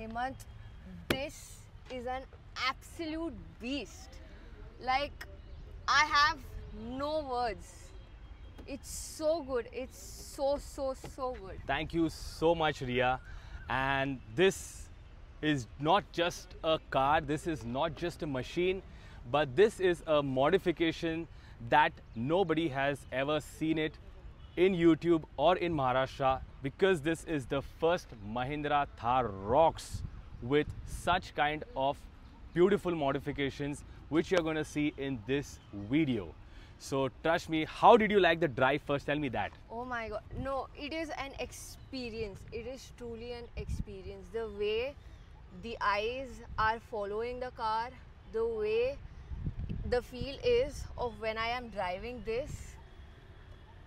Hemant, this is an absolute beast. Like, I have no words. It's so good. It's so good. Thank you so much, Ria. And this is not just a car, this is not just a machine, but this is a modification that nobody has ever seen it in YouTube or in Maharashtra, because this is the first Mahindra Thar Rocks with such kind of beautiful modifications which you're going to see in this video. So trust me, how did you like the drive first? Tell me that. Oh my god. No, it is an experience. It is truly an experience. The way the eyes are following the car, the way the feel is of when I am driving this,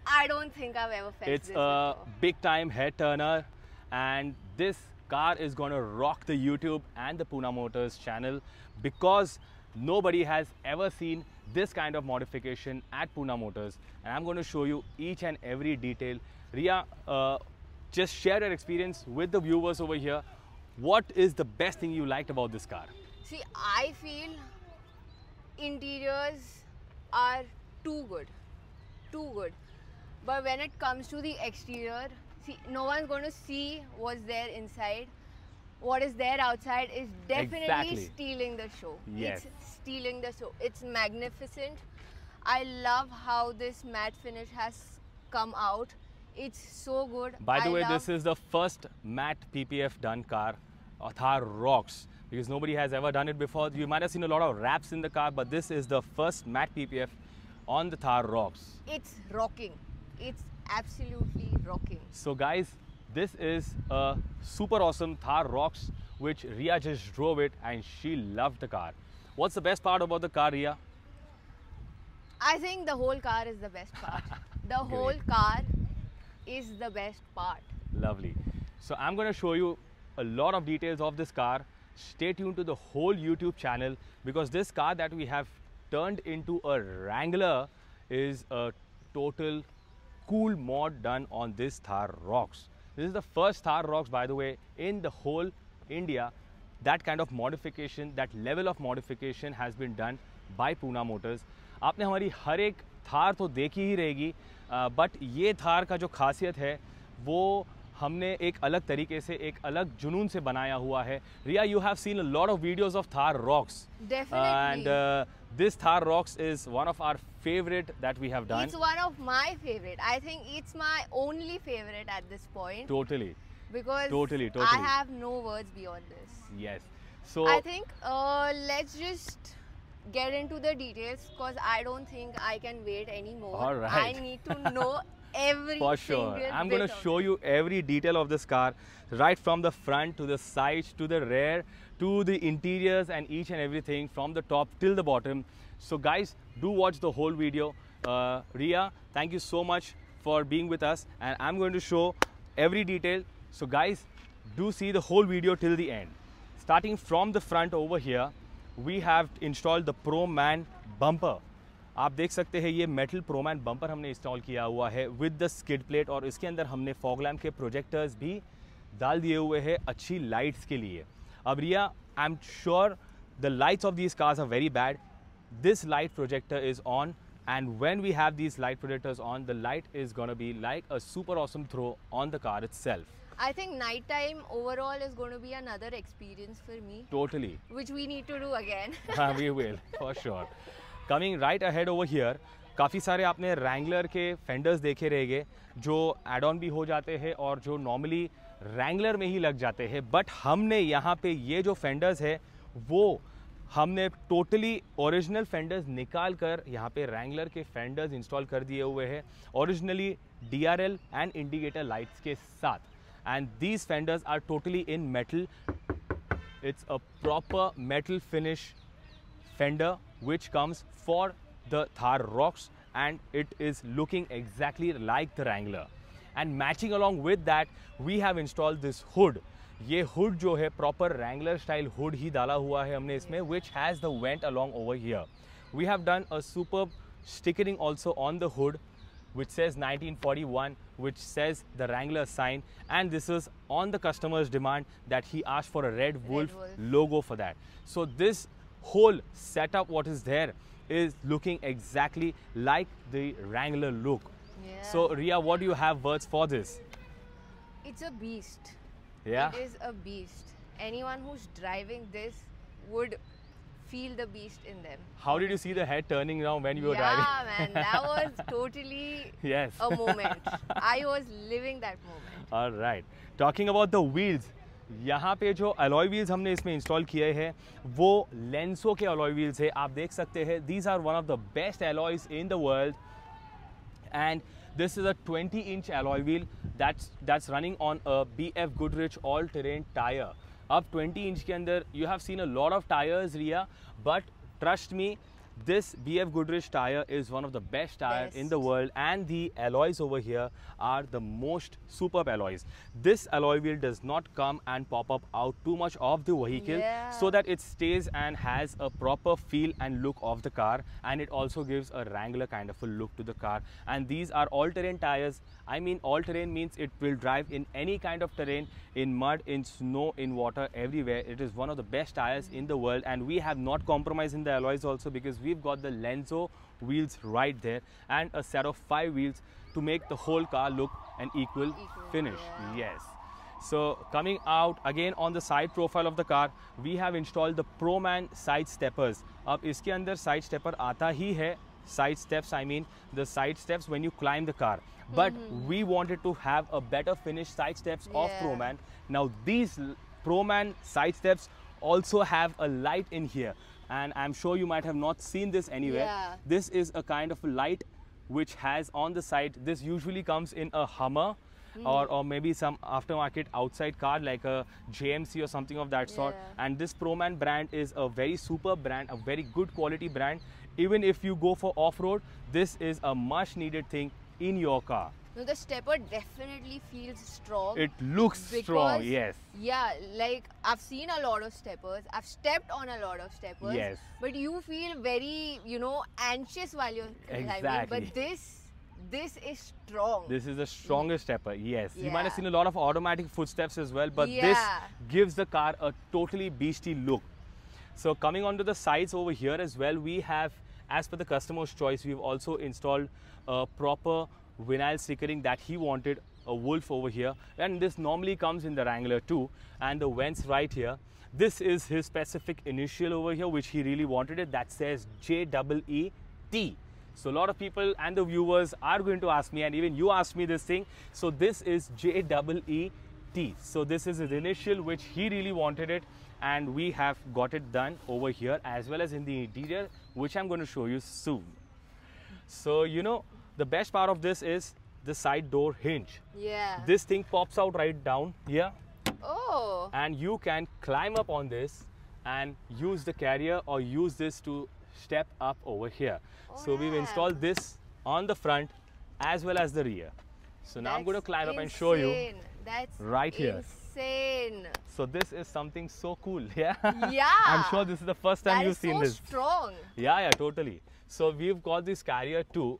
I don't think I've ever felt It's this a before. big time head turner, and this car is going to rock the YouTube and the Pune Motors channel, because nobody has ever seen this kind of modification at Pune Motors, and I'm going to show you each and every detail. Ria, just share your experience with the viewers over here. What is the best thing you liked about this car? See, I feel interiors are too good. But when it comes to the exterior, see, no one's going to see what's there inside. What is there outside is definitely Exactly. stealing the show. Yes. It's stealing the show. It's magnificent. I love how this matte finish has come out. It's so good. By the I way, love- this is the first matte PPF done car, Thar Rocks, because nobody has ever done it before. You might have seen a lot of wraps in the car, but this is the first matte PPF on the Thar Rocks. It's rocking. It's absolutely rocking. So guys, this is a super awesome Thar Rocks, which Ria just drove it and she loved the car. What's the best part about the car, Ria? I think the whole car is the best part. The whole car is the best part. Lovely. So I'm going to show you a lot of details of this car. Stay tuned to the whole YouTube channel, because this car that we have turned into a Wrangler is a total cool mod done on this Thar Rocks. This is the first Thar Rocks, by the way, in the whole India. That kind of modification, that level of modification has been done by Pune Motors. आपने हमारी हर एक थार तो देखी ही रहेगी, but ये थार का जो खासियत है वो हमने एक अलग तरीके से, एक अलग जुनून से बनाया हुआ है. Ria, you have seen a lot of videos of Thar Rocks. Definitely. And this Thar Rocks is one of our favorite that we have done. It's one of my favorite. I think it's my only favorite at this point. Totally. Because Totally. I have no words beyond this. Yes. So I think let's just get into the details, because I don't think I can wait anymore. All right. I need to know every for sure, single I'm bit going to of show it. you every detail of this car, right from the front to the sides to the rear to the interiors, and each and everything from the top till the bottom. So guys, do watch the whole video. Ria, thank you so much for being with us, and I'm going to show every detail. So guys, do see the whole video till the end. Starting from the front over here, we have installed the Pro Man bumper. आप देख सकते हैं ये metal प्रोमैन bumper हमने install किया हुआ है with the skid plate, और इसके अंदर हमने फॉग लैम्प के प्रोजेक्टर्स भी डाल दिए हुए हैं अच्छी लाइट्स के लिए. अब Riya, I am sure the lights of these cars are very bad. This light projector is on, and when we have these light projectors on, the light is gonna be like a super awesome throw on the car itself. I think night time overall is going to be another experience for me, Totally. which we need to do again. We will, for sure. Coming right ahead over here, काफ़ी सारे आपने Wrangler के fenders देखे रहेंगे जो add on भी हो जाते हैं और जो नॉर्मली Wrangler में ही लग जाते हैं, बट हमने यहाँ पे ये जो फेंडर्स है वो हमने टोटली ओरिजिनल फेंडर्स निकाल कर यहाँ पे Wrangler के फेंडर्स इंस्टॉल कर दिए हुए हैं, originally DRL and indicator lights के साथ. And these fenders are totally in metal. It's a proper metal finish fender which comes for the Thar Rocks, and it is looking exactly like the Wrangler. And matching along with that, we have installed this hood. ये hood जो है proper Wrangler style hood ही डाला हुआ है हमने इसमें, which has the vent along over here. We have done a superb stickering also on the hood, which says 1941, which says the Wrangler sign, and this is on the customer's demand that he asked for a Red Wolf logo for that. So this whole setup what is there is looking exactly like the Wrangler look. Yeah. So Ria, what do you have words for this? It's a beast. Yeah. It is a beast. Anyone who's driving this would feel the beast in them. How did you see the head turning around when you were driving? Yeah, man, that was totally Yes. a moment. I was living that moment. All right. Talking about the wheels, यहाँ पे जो alloy wheels हमने इसमें install किए हैं वो Lenso के alloy wheels है. आप देख सकते हैं these are one of the best alloys in the world, and this is a 20-inch alloy wheel that's running on a BF Goodrich all-terrain tire. अब 20 इंच के अंदर you have seen a lot of tires, Ria, but trust me, this BF Goodrich tire is one of the best tires in the world, and the alloys over here are the most superb alloys. This alloy wheel does not come and pop up out too much of the vehicle, so that it stays and has a proper feel and look of the car, and it also gives a Wrangler kind of a look to the car. And these are all-terrain tires. I mean, all-terrain means it will drive in any kind of terrain, in mud, in snow, in water, everywhere. It is one of the best tires in the world, and we have not compromised in the alloys also, because we've got the Lenso wheels right there and a set of 5 wheels to make the whole car look an equal finish. Yes. So coming out again on the side profile of the car, we have installed the ProMan side steppers. अब इसके अंदर side stepper आता ही है, side steps, I mean the side steps when you climb the car. But we wanted to have a better finish side steps of ProMan. Now these ProMan side steps also have a light in here, and I'm sure you might have not seen this anywhere. This is a kind of light which has on the side. This usually comes in a Hummer or maybe some aftermarket outside car like a JMC or something of that sort. And this ProMan brand is a very superb brand, a very good quality brand. Even if you go for off-road, this is a much needed thing in your car. No, the stepper definitely feels strong. It looks strong, yes. Yeah, like I've seen a lot of steppers. I've stepped on a lot of steppers. Yes. But you feel very, anxious while you're climbing. But this is strong. This is the strongest stepper, yes. You might have seen a lot of automatic footsteps as well, but this gives the car a totally beastie look. So coming onto the sides over here as well, we have, as per the customer's choice, we've also installed a proper vinyl stickering that he wanted, a wolf over here, and this normally comes in the Wrangler too, and the vents right here. This is his specific initial over here which he really wanted it, that says JEET. So a lot of people and the viewers are going to ask me, and even you asked me this thing. So this is JEET. So this is his initial which he really wanted it, and we have got it done over here as well as in the interior, which I'm going to show you soon. So the best part of this is the side door hinge. This thing pops out right down here. Oh. And you can climb up on this and use the carrier or use this to step up over here. So we've installed this on the front as well as the rear. So now I'm going to climb up and show you. That's right here. Insane. So this is something so cool. Yeah. I'm sure this is the first time you've seen this. That is so strong. Yeah, totally. So we've got this carrier too.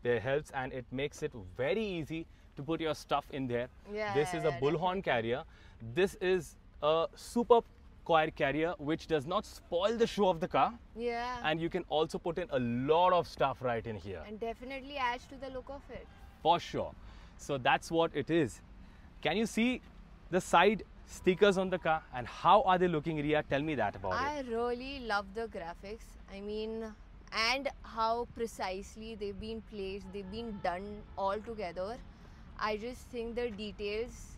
It helps and it makes it very easy to put your stuff in there. This is a bullhorn carrier. This is a super carrier which does not spoil the show of the car. And you can also put in a lot of stuff right in here. And definitely adds to the look of it. For sure. So that's what it is. Can you see the side stickers on the car and how are they looking, Ria? Tell me that about it. I really love the graphics. I mean, and how precisely they've been placed, they've been done all together. I just think the details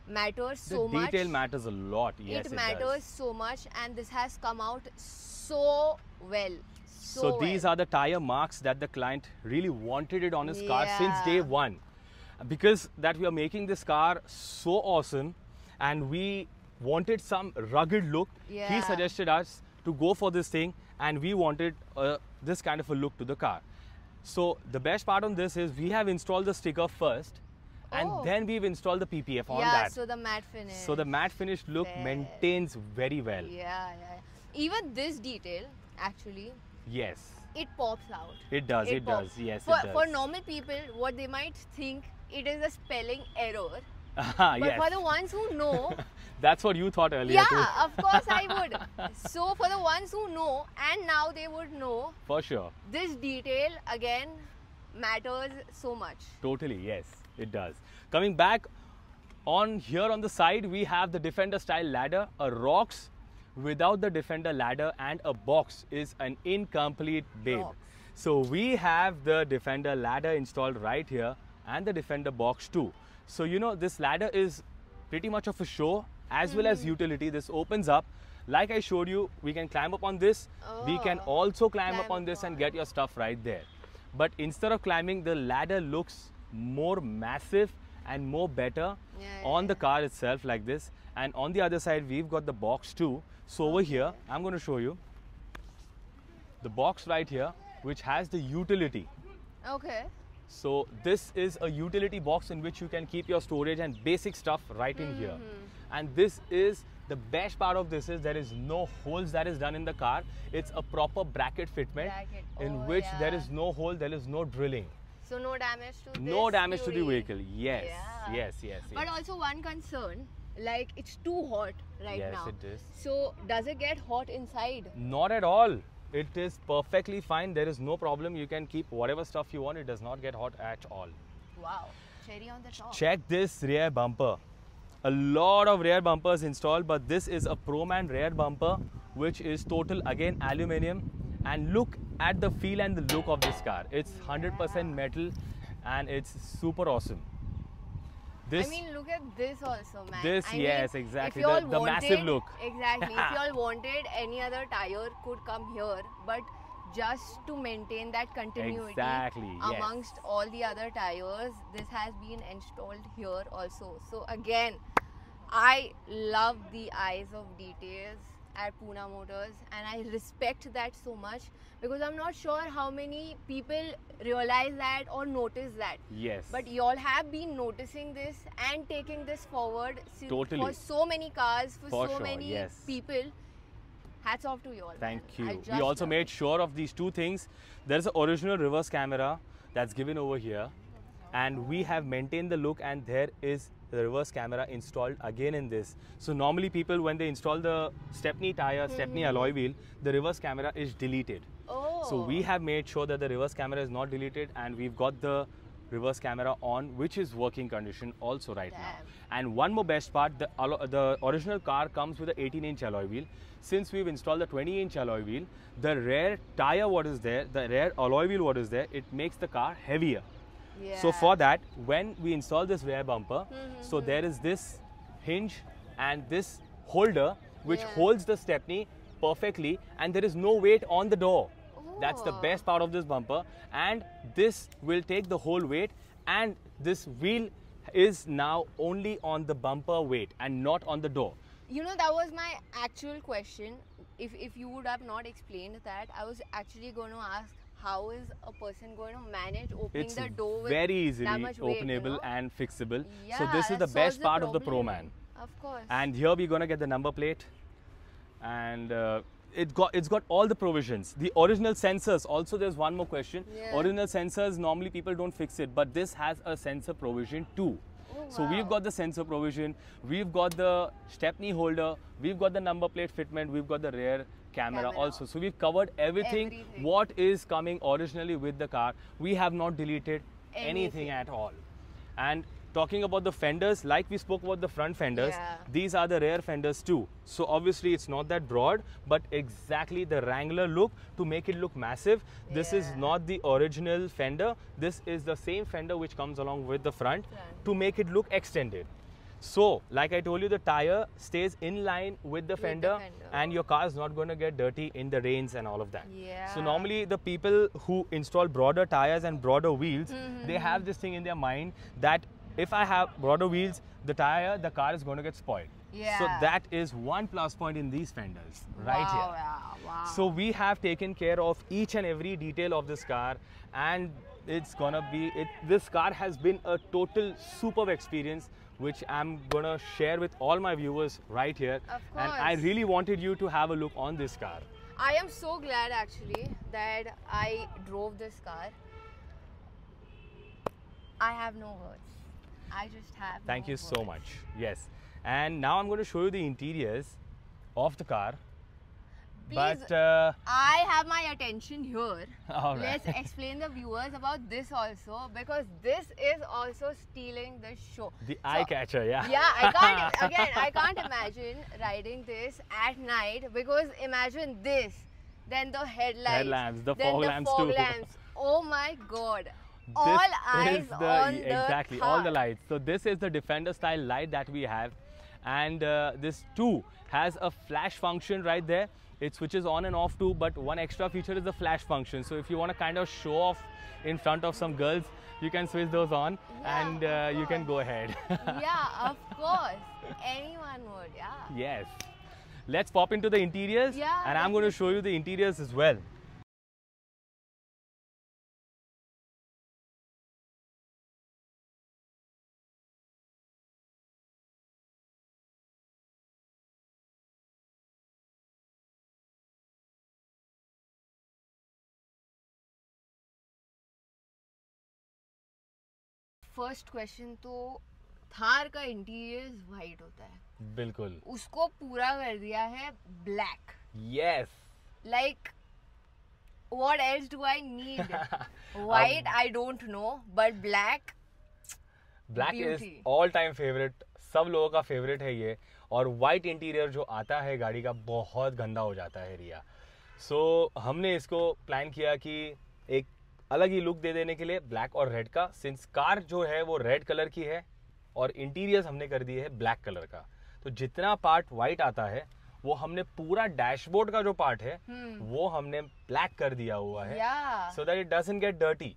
matter so much. The detail matters a lot, yes, it matters so much, and this has come out so well. So these are the tire marks that the client really wanted it on his car since day one. Because that we are making this car so awesome and we wanted some rugged look, he suggested us to go for this thing, and we wanted this kind of a look to the car. So the best part on this is we have installed the sticker first, and then we've installed the PPF on that. So the matte finish. So the matte finished look maintains very well. Even this detail, actually. Yes. It pops out. It does, it does. Yes, for normal people, what they might think it is a spelling error. But But for the ones who know, That's what you thought earlier yeah, too. of course I would. So for the ones who know, and now they would know, For sure. this detail again matters so much. Totally, yes, it does. Coming back on here on the side, we have the Defender style ladder, a rocks without the Defender ladder, and a box is an incomplete babe. Rocks. So we have the Defender ladder installed right here and the Defender box too. So you know, this ladder is pretty much of a show as well as utility. This opens up. Like I showed you, we can climb up on this. We can Oh, also climb up climb on this and on. get your stuff right there. But instead of climbing, the ladder looks more massive and more better Yeah, on the yeah. car itself like this. And on the other side, we've got the box too. So over here, I'm going to show you the box right here, which has the utility. Okay. So this is a utility box in which you can keep your storage and basic stuff right in here. And this is the best part of this is there is no holes that is done in the car. It's a proper bracket fitment Bracket. in Oh, which there yeah. is no hole, there is no drilling. So no damage to No this damage to the beauty. vehicle. Yes, Yeah. yes. But also one concern, like it's too hot right Yes, now. it is. So does it get hot inside? Not at all. It is perfectly fine. There is no problem. You can keep whatever stuff you want. It does not get hot at all. Wow. Cherry on the top. Check this rear bumper. A lot of rear bumpers installed, but this is a Proman rear bumper, which is total again aluminium. And look at the feel and the look of this car. It's 100% metal and it's super awesome. This, I mean, look at this also, man. This, I mean, yes, exactly. If you all The massive wanted- look. Exactly. If you all wanted, any other tire could come here, but just to maintain that continuity Exactly, yes. amongst all the other tires, this has been installed here also. So again, I love the eyes of details at Pune Motors, and I respect that so much because I'm not sure how many people realize that or notice that. yes. But y'all have been noticing this and taking this forward Totally. for so many cars, for For so sure, many yes. people. Hats off to y'all. Thank man. I you. We just also love made it. sure of these two things. There's an original reverse camera that's given over here, and we have maintained the look, and there is the reverse camera installed again in this. So normally people, when they install the Stepney tire, Stepney alloy wheel, the reverse camera is deleted. Oh. So we have made sure that the reverse camera is not deleted, and we've got the reverse camera on, which is working condition also right now. Damn. And one more best part, the original car comes with an 18-inch alloy wheel. Since we've installed the 20-inch alloy wheel, the rear tire what is there, the rear alloy wheel what is there, it makes the car heavier. So Yeah. for that, when we install this rear bumper, so there is this hinge and this holder which Yeah. holds the Stepney perfectly, and there is no weight on the door. That's the Oh. best part of this bumper, and this will take the whole weight, and this wheel is now only on the bumper weight and not on the door. You know, that was my actual question. If you would have not explained that, I was actually going to ask, how is a person going to manage opening It's the door with very that easily much weight, you openable know? and fixable. Yeah, So this is the that solves best part of the problem. Proman. Of course. And here we're gonna get the number plate, and it's got all the provisions. The original sensors. Also, there's one more question. Yeah. Original sensors, normally people don't fix it, but this has a sensor provision too. Oh, So we've wow. got the sensor provision, we've got the Stepney holder, we've got the number plate fitment, we've got the rear camera Camera. also. So we've covered everything, Everything. what is coming originally with the car. We have not deleted anything Anything. at all. And talking about the fenders, like we spoke about the front fenders, Yeah. these are the rear fenders too. So obviously it's not that broad, but exactly the Wrangler look to make it look massive. This is Yeah. not the original fender. This is the same fender which comes along with the front Front. to make it look extended. So, like I told you, the tire stays in line with the the fender, fender. and your car is not going to get dirty in the rains and all of that. Yeah. So normally the people who install broader tires and broader wheels, they have this thing in their mind that if I have broader wheels, the car is going to get spoiled. So Yeah. that is one plus point in these fenders right wow, here. Yeah, wow. So we have taken care of each and every detail of this car, and it's gonna be this car has been a total superb experience, which I'm gonna share with all my viewers right here. Of And I course. really wanted you to have a look on this car. I am so glad actually that I drove this car. I have no words. I just have. Thank no you so words. much. Yes. And now I'm going to show you the interiors of the car. Please, But I have my attention here. all right. Let's explain the viewers about this also, because this is also stealing the show. The eye catcher, yeah. Yeah, I can't imagine riding this at night, because imagine this, then the headlamps, the then fog the lamps fog too. lamps. Oh my God! This All is eyes on the exactly car. all the lights. So this is the Defender style light that we have, and this too has a flash function right there. It switches on and off too, but one extra feature is the flash function. So if you want to kind of show off in front of some girls, you can switch those on, Yeah, and of you can course. go ahead. Yeah, of course. Anyone would, yeah. Yes. Let's pop into the interiors, Yeah, and I'm going to show you the interiors as well. First question तो थार का interior white होता है, बिल्कुल. उसको पूरा कर दिया है black. Yes. Like, what else do I need? White, I don't know, but black. Black is Beauty. All time favourite, सब लोगों का फेवरेट है ये. और वाइट इंटीरियर जो आता है गाड़ी का बहुत गंदा हो जाता है रिया. सो हमने इसको प्लान किया कि एक अलग ही लुक दे देने के लिए ब्लैक और रेड का, सिंस कार जो है वो रेड कलर की है और इंटीरियर्स हमने कर दिए है ब्लैक कलर का. तो जितना पार्ट वाइट आता है वो हमने पूरा डैशबोर्ड का जो पार्ट है वो हमने ब्लैक कर दिया हुआ है, Yeah. So that it doesn't get dirty.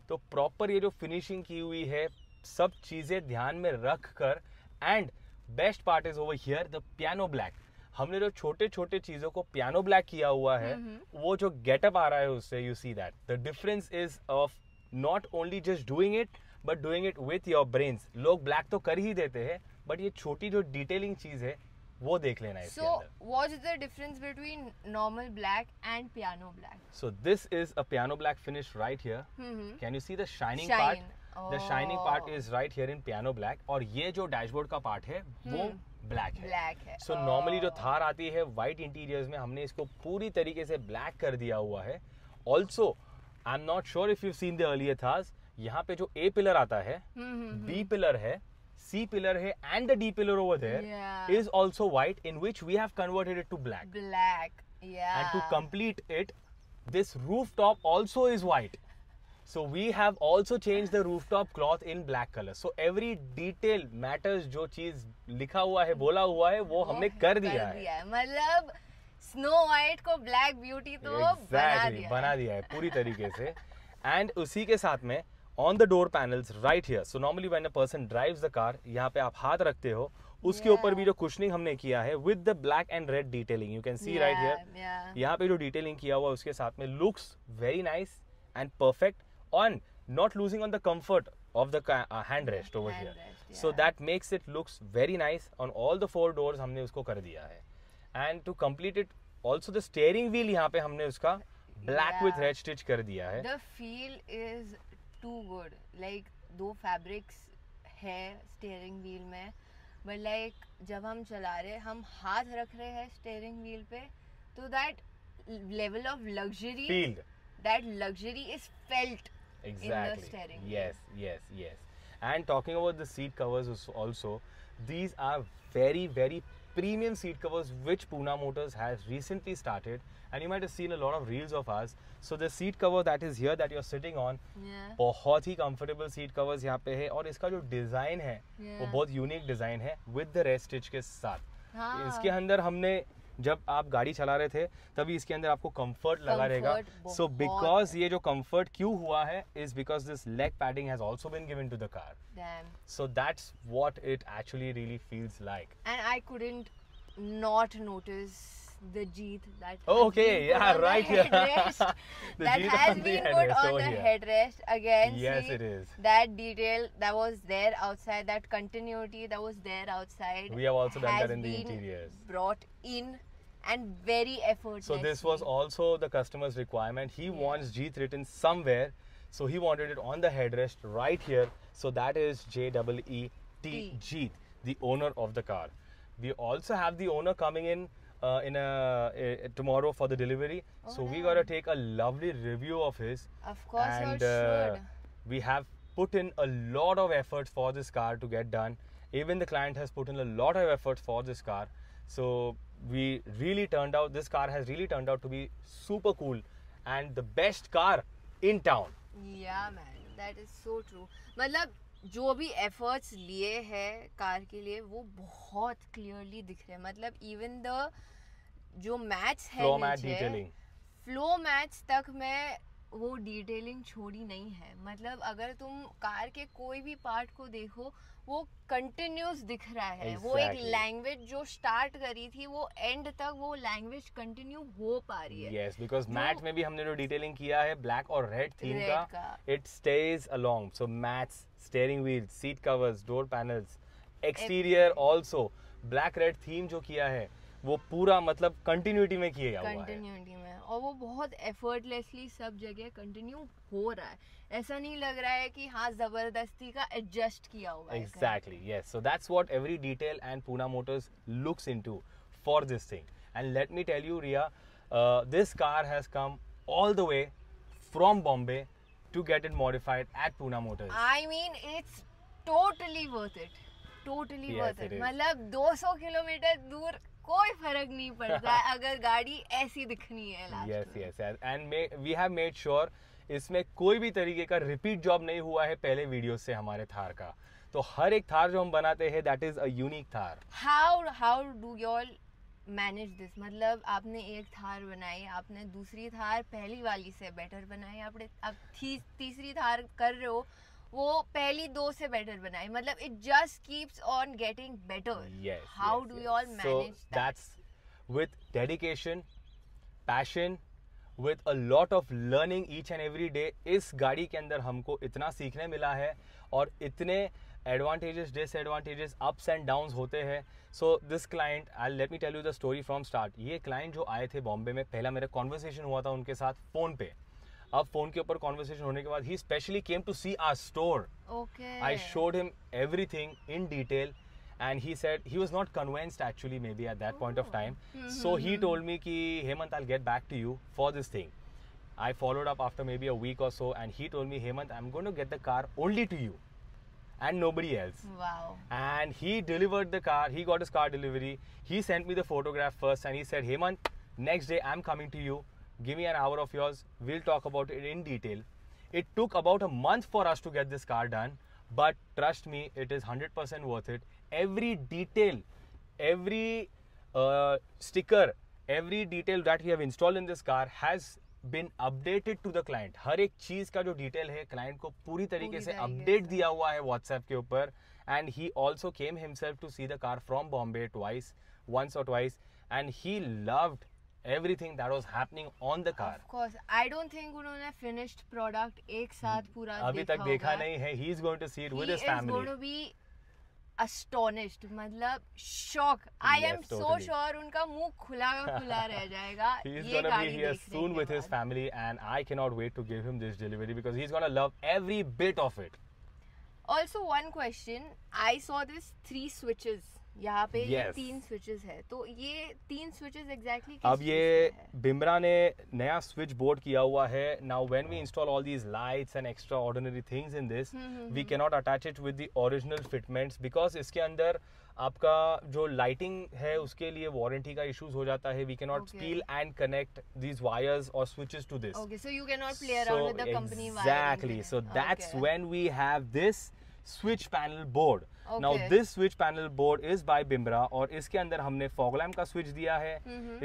तो प्रॉपर ये जो फिनिशिंग की हुई है सब चीजें ध्यान में रख कर, and best part is over here the piano black. हमने जो छोटे छोटे चीजों को पियानो ब्लैक किया हुआ है, वो जो गेटअप आ रहा है उससे, you see that the difference is of not only just doing it but doing it with your brains. लोग ब्लैक तो कर ही देते हैं, बट ये छोटी जो डिटेलिंग चीज है वो देख लेना है इसके So, अंदर. what's the difference between normal black and piano black? So this is a piano black finish right here. Can you see the shining part? Shine. The shining part Oh. is right here in piano black. और ये जो dashboard का part है वो black है. Black है. So normally जो थार आती है वाइट इंटीरियर्स में, हमने इसको पूरी तरीके से ब्लैक कर दिया हुआ है. Also I am not sure if you seen the earlier थार्स, यहाँ पे जो ए पिलर आता है, बी पिलर है, सी पिलर है, and the D pillar over there Yeah. Is also white, in which we have converted it to black. Black. Yeah. And to complete it, this rooftop also is white. So we have also changed the rooftop cloth in black color. So every detail matters. जो चीज लिखा हुआ है, बोला हुआ है, वो हमने कर दिया है. मतलब स्नो वाइट को ब्लैक ब्यूटी तो Exactly, बना दिया है पूरी तरीके से. And उसी के साथ में on the door panels right here. So normally when a person drives the car, यहाँ पे आप हाथ रखते हो, उसके ऊपर भी जो कुशनिंग हमने किया है with the black and red detailing. You can see right here. Yeah. यहाँ पे जो डिटेलिंग किया हुआ है उसके साथ में looks very nice and perfect on not losing on the comfort of the handrest over here. Handrest, So yeah. that makes it looks very nice on all the 4 doors. हमने उसको कर दिया है. And to complete it, also the steering wheel यहाँ पे हमने उसका black with Yeah. red stitch कर दिया है. The feel is too good. Like दो fabrics है steering wheel में, but like जब हम चला रहे, हम हाथ रख रहे हैं steering wheel पे, तो that level of luxury, Feel. that luxury is felt in the Exactly. steering wheel. Yes, yes, yes. And talking about the seat covers also, these are very, very premium seat covers which Pune Motors has recently started, and you might have seen a lot of reels of us. So the seat cover that is here that you're sitting on, Yeah. बहुत ही comfortable seat covers यहाँ पे है, और इसका जो design है वो Yeah. बहुत यूनिक डिजाइन है with the red stitch के साथ. हाँ. इसके अंदर हमने जब आप गाड़ी चला रहे थे तभी इसके अंदर आपको कंफर्ट लगा रहेगा. Comfort सो बहुत बिकॉज ये जो कंफर्ट क्यों हुआ है is because this leg padding has also been given to the car. Damn. So that's what it actually really feels like. And I couldn't not notice the Jeet that Oh, has okay, been put yeah, on the right here. headrest. The That Jeet has on the been put headrest on over the here. headrest again. Yes, see, it is. That detail that was there outside, that continuity that was there outside. We have also done has that in the been interiors. Brought in and very effortless. So this was also the customer's requirement. He wants Jeet written somewhere. So he wanted it on the headrest right here. So that is JEET, Jeet, the owner of the car. We also have the owner coming in tomorrow for the delivery. So we gotta take a lovely review of his. Of course, And you should. we have put in a lot of efforts for this car to get done. Even the client has put in a lot of efforts for this car. So this car has really turned out to be super cool and the best car in town. Yeah man, that is so true. मतलब जो भी efforts लिए हैं car के लिए वो बहुत clearly दिख रहे हैं. मतलब even the जो mats है Floor mat नीचे, detailing. floor mats तक मैं वो डिटेलिंग छोड़ी नहीं है. मतलब अगर तुम कार के कोई भी पार्ट को देखो वो कंटिन्यूस दिख रहा है. वो एक Exactly. लैंग्वेज जो स्टार्ट करी थी वो एंड तक वो लैंग्वेज कंटिन्यू हो पा रही है. Yes, because मैट में भी हमने जो डिटेलिंग किया है ब्लैक और रेड थीम Red का, का. it stays along. So mats, steering wheels, seat covers, door panels, exterior also black red theme जो किया है वो पूरा मतलब कंटिन्यूटी में किया हुआ है. कंटिन्यूटी में, और वो बहुत एफर्टलेसली सब जगह कंटिन्यू हो रहा है. ऐसा नहीं लग रहा है कि हाँ जबरदस्ती का एडजस्ट किया हुआ है. Exactly, yes. So that's what every detail and Pune Motors looks into for this thing. And let me tell you, Ria, this car has come all the way from Bombay to get it modified at Pune Motors. I mean it's totally worth it. Totally Yes, worth it it. is. मतलब 200 kilometre दूर कोई फर्क नहीं पड़ता है अगर गाड़ी ऐसी दिखनी है लास्ट Yes, में. yes. And we have made sure इसमें कोई भी तरीके का रिपीट जॉब नहीं हुआ है पहले वीडियो से हमारे थार का. तो हर एक थार जो हम बनाते हैं that is a unique Thar. How do you all manage this? मतलब आपने एक थार बनाई, आपने दूसरी थार पहली वाली से बेटर बनाई, आपने अब तीसरी थार कर रहे हो वो पहली दो से बेटर बनाई. मतलब it just keeps on getting better. Yes. How yes, do yes. you all manage So that? that's with dedication, passion, with a lot of learning each and every day. इस गाड़ी के अंदर हमको इतना सीखने मिला है और इतने advantages disadvantages ups and downs होते हैं. So this client I let me tell you the story from start. ये क्लाइंट जो आए थे बॉम्बे में, पहला मेरा कॉन्वर्सेशन हुआ था उनके साथ फ़ोन पे. अब फ़ोन के ऊपर कॉन्वर्सेशन होने के बाद ही specially came to see our store. Okay. I showed him everything in detail and he said he was not convinced actually maybe at that point of time. So he told me ki Hemant, I'll get back to you for this thing. I followed up after maybe a week or so and he told me, Hemant, I'm going to get the car only to you and nobody else. Wow. And he delivered the car. He got his car delivery. He sent me the photograph first and he said, Hemant, next day I'm coming to you. Give me an hour of yours. We'll talk about it in detail. It took about a month for us to get this car done, but trust me, it is 100% worth it. Every detail, every sticker, every detail that we have installed in this car has been updated to the client. हर एक चीज का जो detail है client को पूरी तरीके से update दिया हुआ है व्हाट्सएप के ऊपर. And he also came himself to see the car from Bombay once or twice, and he loved everything that was happening on the car. Of course, I don't think उन्होंने finished product एक साथ पूरा अभी तक देखा नहीं है. He is going to see it with his He is family. going to be astonished. मतलब shock. I Yes, am so totally. sure उनका मुंह खुला का खुला रह जाएगा. He is ये going to be गाड़ी here देखने soon के with his बाद. family and I cannot wait to give him this delivery because he's going to love every bit of it. Also one question. I saw this 3 switches. यहाँ पे ये Yes. 3 switches है. तो ये 3 switches exactly अब किस ये चीज़ का है? बिमरा ने नया स्विच बोर्ड किया हुआ है. Now when we install all these lights and extraordinary things in this we can not attach it with the original fitments because इसके अंदर आपका जो लाइटिंग है उसके लिए वारंटी का इश्यूज हो जाता है. We can not Okay. Still and connect these wires और switches to this. Okay, so you cannot play around with the company wiring. Exactly. So that's Okay. when we have this switch panel board. Now Okay. this switch panel board is by Bimbra और इसके अंदर हमने fog lamp का switch दिया है.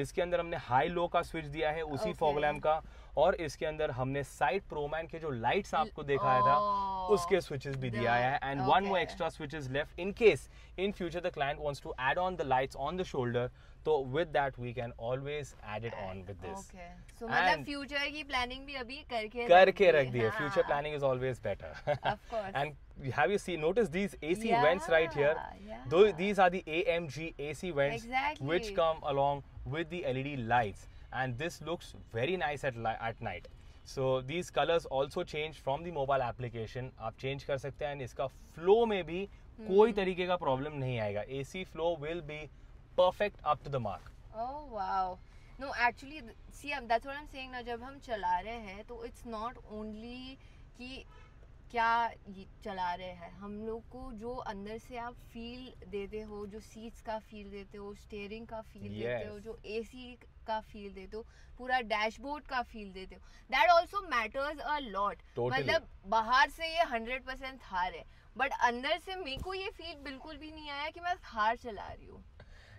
इसके अंदर हमने हाई लो का स्विच दिया है उसी Okay. fog lamp का, और इसके अंदर हमने साइड प्रोमैन के जो लाइट्स आपको दिखाया था Oh, उसके स्विचेस भी दिया है. And one more okay. Extra switch is left in case in future the client wants to add on the lights on the shoulder. तो with that we can always add it on with this. Okay. So मतलब And- future की planning भी अभी करके रख दिए. हाँ. Future planning is always better. Of course. And have you seen, notice these AC Yeah, vents right here? yeah. These are the AMG AC vents Exactly. which come along with the LED lights, and this looks very nice at night. So these colors also change from the mobile application. आप change कर सकते हैं, and इसका flow में भी कोई तरीके का problem नहीं आएगा. AC flow will be perfect up to the mark. Oh wow. No, actually, see, that's what I'm saying ना, जब हम चला रहे हैं तो it's not only कि क्या चला रहे हैं, हम लोग को जो अंदर से आप फील देते हो, जो सीट्स का फील देते हो, स्टीयरिंग का फील देते हो, जो एसी का फील देते हो, पूरा डैशबोर्ड का फील देते हो, that also matters a lot. मतलब बाहर से ये 100% थार है, बट अंदर से मेरे को ये फील बिल्कुल भी नहीं आया कि मैं थार चला रही हूँ.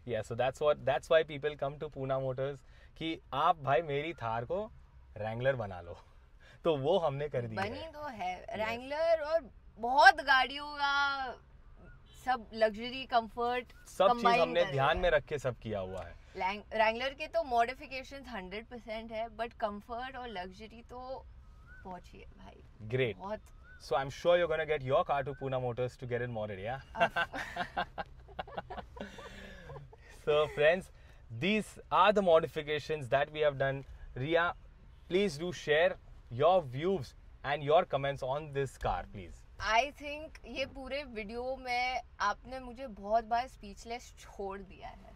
Yeah, so that's why people come to Pune Motors कि आप भाई मेरी थार को रैंगलर बना लो. तो वो हमने कर दी बनी तो है रैंगलर, और बहुत गाड़ियों का सब लग्जरी कंफर्ट सब चीज हमने ध्यान में रख के सब किया हुआ है. रैंगलर के तो मॉडिफिकेशंस 100% है, बट कंफर्ट और लग्जरी तो पहुंची है भाई. ग्रेट. बहुत. So I'm sure you're going to get your car to Pune Motors to get it modded, yeah? So friends, these are the modifications that we have done. Riya, please do share your views and your comments on this car, please. I think ये पूरे video में आपने मुझे बहुत बार speechless छोड़ दिया है.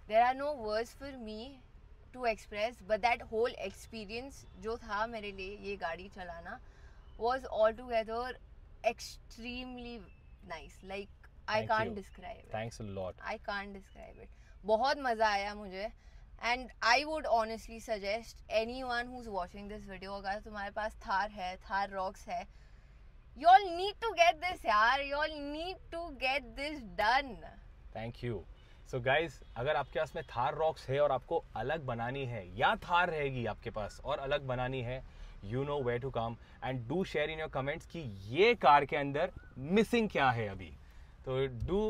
There are no words for me to express, but that whole experience जो था मेरे लिए ये गाड़ी चलाना was altogether extremely nice. Like I can't describe it. Thanks a lot. I can't describe it. बहुत मज़ा आया मुझे. And I would honestly suggest anyone who's watching this video, अगर तुम्हारे पास थार है, थार रॉक्स है, you all need to get this यार, you all need to get this done. Thank you. So guys, अगर आपके पास में थार रॉक्स है और आपको अलग बनानी है, या थार रहेगी आपके पास और अलग बनानी है, you know where to come and do share in your comments कि ये कार के अंदर missing क्या है अभी. तो do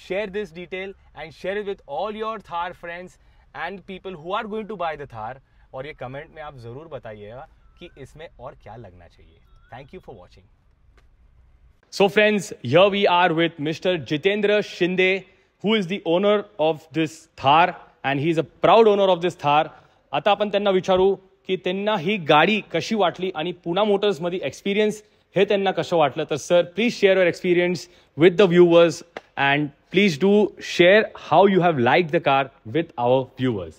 share this detail and share it with all your Thar friends and people who are going to buy the Thar. और ये कमेंट में आप ज़रूर बताइएगा कि इसमें और क्या लगना चाहिए. Thank you for watching. So friends, here we are with Mr. Jitendra Shinde, who is the owner of this Thar and he is a proud owner of this Thar. आता आपण त्यांना विचारू की त्यांना ही गाडी कशी वाटली आणि पुणे मोटर्समध्ये एक्सपिरियन्स हे त्यांना कसं वाटलं. तर sir, please share your experience with the viewers and please do share how you have liked the car with our viewers.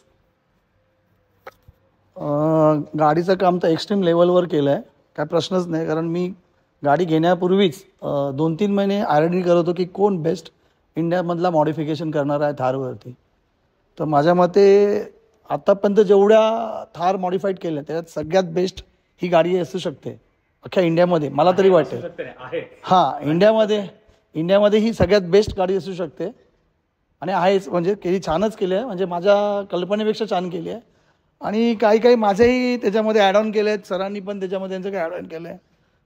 गाडीचं काम तर एक्स्ट्रीम लेवलवर केलं आहे, काय प्रश्नच नाही. कारण मी गाडी घेण्यापूर्वीच 2-3 महिने आयडेंटिटी करत होतो की कोण बेस्ट इंडियामधला मॉडिफिकेशन करणार आहे थारवरती. तर माझ्या मते आतापर्यंत जेवढ्या थार मॉडिफाईड केल्या त्यात सगळ्यात बेस्ट ही गाडी असू शकते अख्ख्या इंडियामध्ये, मला तरी वाटते. हां, इंडियामध्ये ही सगळ्यात बेस्ट गाडी असू शकते आणि आहेच. म्हणजे केली छानच केली आहे, म्हणजे माझ्या कल्पनेपेक्षा छान केली आहे. आणि काही माझेही त्याच्यामध्ये ॲड ऑन केले आहेत, सरांनी पण त्याच्यामध्ये त्यांचं काही ॲड ऑन केलं आहे.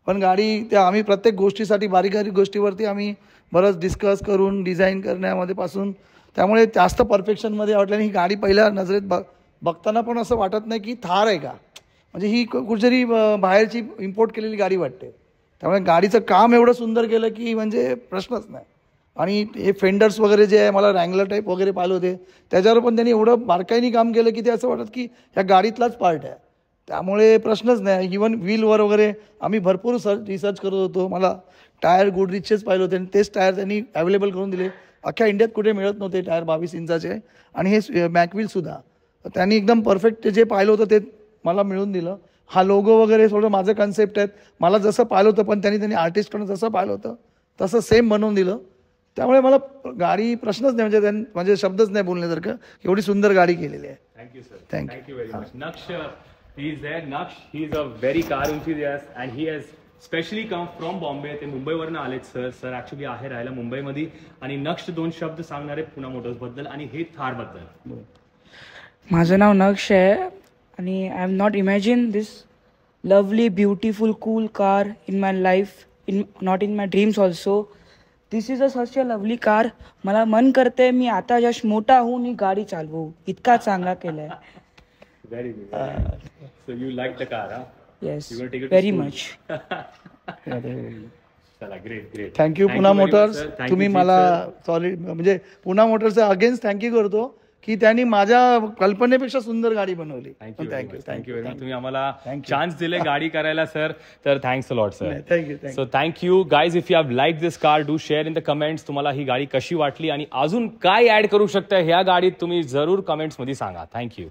पण गाडी त्या आम्ही प्रत्येक गोष्टीसाठी बारीक बारीक गोष्टीवरती आम्ही बरंच डिस्कस करून डिझाईन करण्यामध्ये पासून, त्यामुळे जास्त परफेक्शनमध्ये वाटल्याने ही गाडी पहिल्या नजरेत बघताना पण असं वाटत नाही की थार आहे का, म्हणजे ही कुठेतरी बाहेरची इम्पोर्ट केलेली गाडी वाटते. त्यामुळे गाडीचं काम एवढं सुंदर केलं की म्हणजे प्रश्नच नाही. आणि हे फेंडर्स वगैरे जे आहे, मला रँगलर टाईप वगैरे पाहिले होते, त्याच्यावर पण त्यांनी एवढं बारकाईने काम केलं की ते असं वाटत की ह्या गाडीतलाच पार्ट आहे. त्यामुळे प्रश्नच नाही. इवन व्हीलवर वगैरे आम्ही भरपूर रिसर्च करत होतो. मला टायर गुडरिचेच पाहिले होते आणि तेच टायर त्यांनी अवेलेबल करून दिले. अख्ख्या इंडियात कुठे मिळत नव्हते टायर 22 इंचाचे, आणि हे मॅकव्हीलसुद्धा त्यांनी एकदम परफेक्ट जे पाहिलं होतं ते मला मिळून दिलं. हा लोगो वगैरे थोडं माझं कन्सेप्ट आहेत, मला जसं पाहिलं होतं पण त्यांनी आर्टिस्टकडून जसं पाहिलं होतं तसं सेम बनवून दिलं. त्यामुळे मला गाडी प्रश्नच नाही, म्हणजे शब्दच नाही बोलण्यासारखं, एवढी सुंदर गाडी केलेली आहे. Thank you sir. Thank you very much. Naksh he is there. Naksh he is a very car enthusiast and he has specially come from Bombay. ते मुंबईवरनं आलेत सर. सर ॲक्च्युली आहे राहायला मुंबईमध्ये, आणि नक्ष 2 शब्द सांगणार आहेत पुणे मोटर्सबद्दल आणि हे थारबद्दल. माझं नाव नक्ष आहे आणि I have not imagine this lovely beautiful cool car in my life, not in my dreams also. This is such a lovely car. मला मन करते मी आता जस्ट मोठा होऊन ही गाडी चालवू, इतका चांगला केलाय. Very good. So you like the car? Yes, very much. चला, great great. Thank you Pune Motors. तुम्ही मला सॉरी म्हणजे पुणे मोटर्सच्या अगेन्स्ट थँक्यू करतो की त्यांनी माझ्या कल्पनेपेक्षा सुंदर गाडी बनवली. Thank you very much. तुम्ही आम्हाला चान्स दिले गाडी करायला सर, तर thanks a lot sir. Thank you. So thank you guys. If you have like this car, do share in the comments. तुम्हाला ही गाडी कशी वाटली आणि अजून काय ऍड करू शकता ह्या गाडीत, तुम्ही जरूर कमेंट्समध्ये सांगा. थँक्यू.